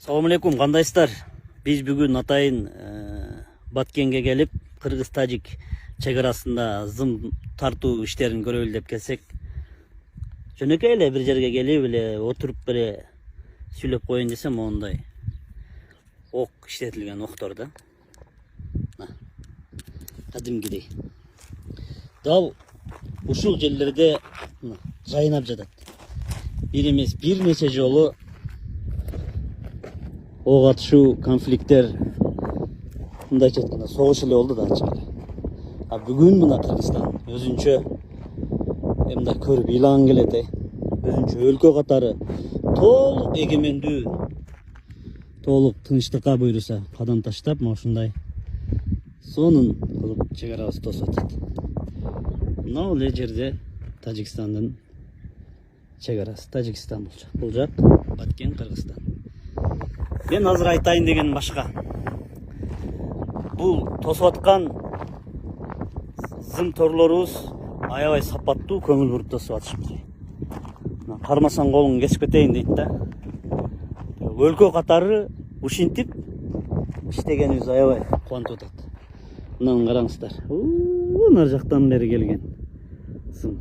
Assalamu alaikum, кандайсыздар? Биз бүгүн атайын Баткенге келип, Кыргыз-Тажик чегарасында зым тартуу иштерин көрөлү деп келсек, жөнөкөй эле бир жерге келип эле отуруп эле сүйлөп коеюн десем, мондай ок иштетилген октор да. Кадимкидей. Дал ушул жерлерде жайнап жатат. Бир эмес, бир нече жолу ок атышуу, конфликттер, мындайча айтканда согуш эле болду да ачык эле. А бүгүн мына Кыргызстан өзүнчө мындай көрүп ыйлаган келет, өзүнчө өлкө катары толук эгемендүү, толук тынчтыкка буйруса кадам таштап, ушундай сонун кылып чегарабызды тосуп атат. Мына эле жерде Тажикстандын чегарасы, Тажикстан бул жак Баткен, Кыргызстан. Мен азыр айтайын деген башка. Бул тосуп аткан зым торлорубуз аябай сапаттуу, көңүл буруп тосуп атышпыз. Кармасаң колуң кесип кетейин дейт да. Өлкө катары ушинтип иштегенибиз аябай кубантып атат. Мынаны караңыздар. Нар жактан бери келген зым.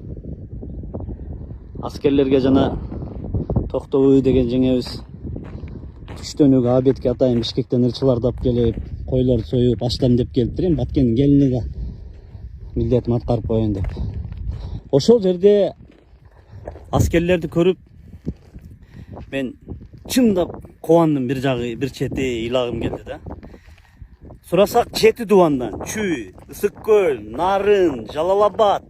Аскерлерге жана Токтобой деген жеңебиз түштөнүүгө Абетке атайын Бишкектен ырчыларды алып келип, койлорду союп, аштам деп келиптир. Баткендин келини да милдетин аткарып коеюн деп. Ошол жерде аскерлерди көрүп, мен чындап кубандым, бир жагы, бир чети ыйлагым келди да. Сурасак 7 дубандан Чүй, Ысык көл, Нарын, Жалал-Абад,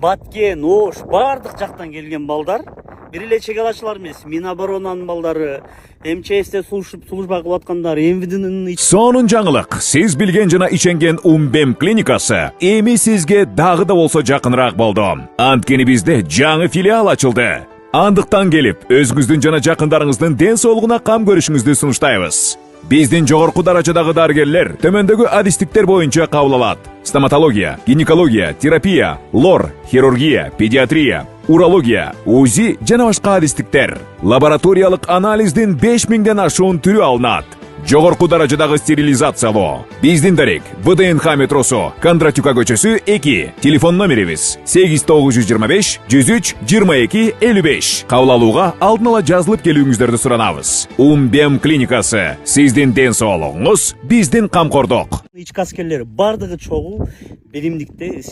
Баткен, Ош бардык жактан келген балдар. Бир эле чегарачылар эмес, Миноборонанын балдары, МЧСте служба кылып аткандар, МВДнын. Сонун жаңылык. Сиз билген жана иченген Умбем клиникасы эми сизге дагы да болсо жакыныраак болду. Анткени бизде жаңы филиал ачылды. Андыктан келип, өзүңүздүн жана жакындарыңыздын ден соолугуна кам көрүшүңүздү сунуштайбыз. Биздин жогорку даражадагы дарыгерлер төмөндөгү адистиктер боюнча кабыл алат. Стоматология, гинекология, терапия, лор, хирургия, педиатрия, урология, УЗИ жана башка адистиктер. Лабораториялык анализдин 5000ден ашуун түрү алынат. Жогорку даражадагы стерилизациялоо. Биздин дарек ВДНХ метросу, Кондратюка көчөсү 2. Телефон номерибиз 8925 103 22 55. Кабыл алууга алдын ала жазылып келүүңүздөрдү суранабыз. Умбем клиникасы. Сиздин ден соолугуңуз, биздин камкордук. Ички аскерлер бардыгы чогуу биримдикте,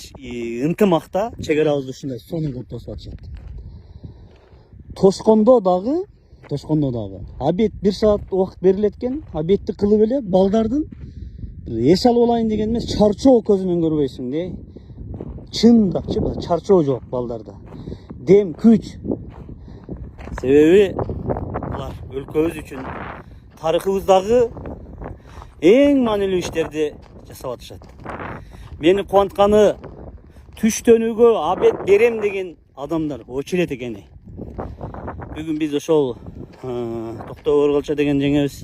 ынтымакта чегарабызды ушундай сонун кылып тосуп атышат. Тошкондо дагы обед 1 саат убакыт берилет экен. Обедти кылып эле балдардын эс алып алайын деген эмес, чарчоо көзүнөн көрбөйсүң де. Чындапчы чарчоо жок балдарда. Дем, күч. Себеби булар өлкөбүз үчүн тарыхыбыздагы эң маанилүү иштерди жасап атышат. Мени кубантканы түштөнүүгө обед берем деген адамдар очерет экени. Бүгүн биз ошол Токтобой Орголчо деген жеңебиз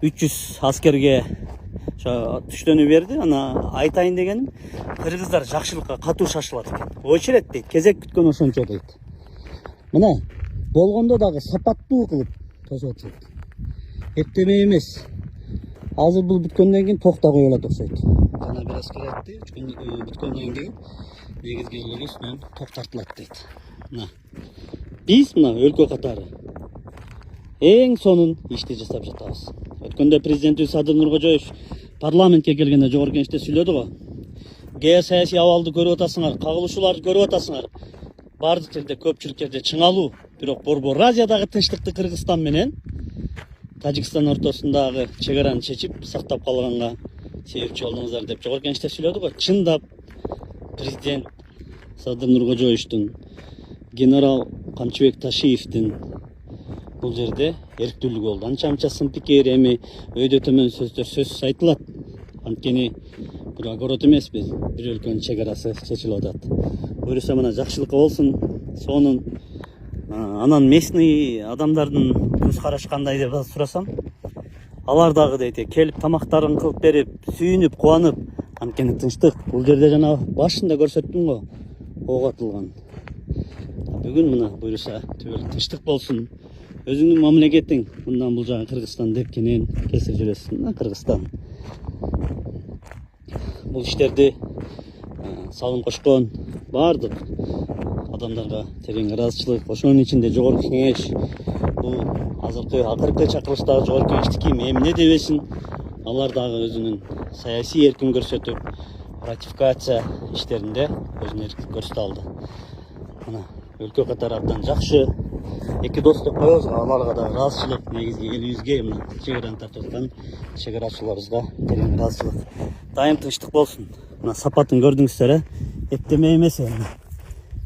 300 аскерге түштөнүү берди. Ана айтайын дегеним, кыргыздар жакшылыкка катуу шашылат экен. Очерет дейт, кезек күткөн ошончо дейт. Мына болгондо дагы сапаттуу кылып тосуп атышат. Эптемей эмес. Азыр бул бүткөндөн кийин токто коюлат окшойт. Жана бир аскер айтты, бүткөндөн кийин негизги элери үстүнөн ток тартылат дейт. Мына биз мына өлкө катары эң сонун ишти жасап жатабыз. Өткөндө президентибиз Садыр Нуркожоев парламентке келгенде жогорку кеңеште сүйлөдү го. Геосаясий абалды көрүп атасыңар, кагылышууларды көрүп атасыңар. Бардык жерде, көпчүлүк жерде чыңалуу, бирок Борбор Азиядагы тынчтыкты Кыргызстан менен Тажикстан ортосундагы чегараны чечип сактап калганга себепчи болдуңуздар деп жогорку кеңеште сүйлөдү го. Чындап президент Садыр Нуркожоевдун, генерал Камчыбек Ташиевдин бул жерде эрктүүлүгү болду. Анча сын пикир, эми өйдө төмөн сөздөр сөзсүз айтылат. Анткени бул огород эмес, бир өлкөнүн чегарасы чечилип атат. Буюрса мына жакшылыкка болсун, сонун. Анан местный адамдардын көз карашы кандай деп сурасам, алар дагы дейт, келип тамактарын кылып берип, сүйүнүп, кубанып, анткени тынчтык. Бул жерде жана башында көрсөттүм го, ок атылган. бүгүн мына буюрса түбөл тынчтык болсун. Өзүңдүн мамлекетиң мындан бул жагы Кыргызстан деп кенен кесип жүрөсүң. Мына Кыргызстан. Бул иштерди салым кошкон бардык адамдарга терең ыраазычылык, ошонун ичинде жогорку кеңеш, бул акыркы чакырылыштагы жогорку кеңешти ким эмне дебесин, алар дагы өзүнүн саясий эркин көрсөтүп, ратификация иштеринде өзүнүн эркин көрсөтө алды. Мына өлкө катары абдан жакшы. Эки достук коебуз, аларга да ыраазычылык, негизги элибизге мына чек араны тартып аткан чек арачыларыбызга терең ыраазычылык. Дайым тынчтык болсун. Мына сапатын көрдүңүздөр, эптеме эмес эми.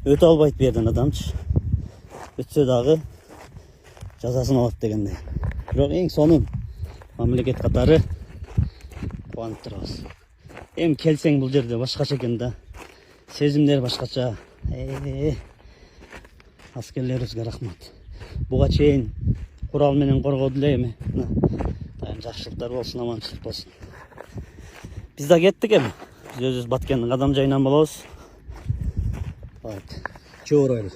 Өтө албайт бу жерден адамчы. Өтсө дагы жазасын алат дегендей. Бирок эң сонун мамлекет катары кубанып турабыз. Эми келсең бул жерде башкача экен да. Сезимдер башкача. Аскерлерибизге рахмат. Буга чейин курал менен коргоду эле эми. Дайым жакшылыктар болсун, аманчылык болсун. Биз да кеттик эми. Биз өзүбүз Баткендин кадам жайынан болобуз. Чоорайлы.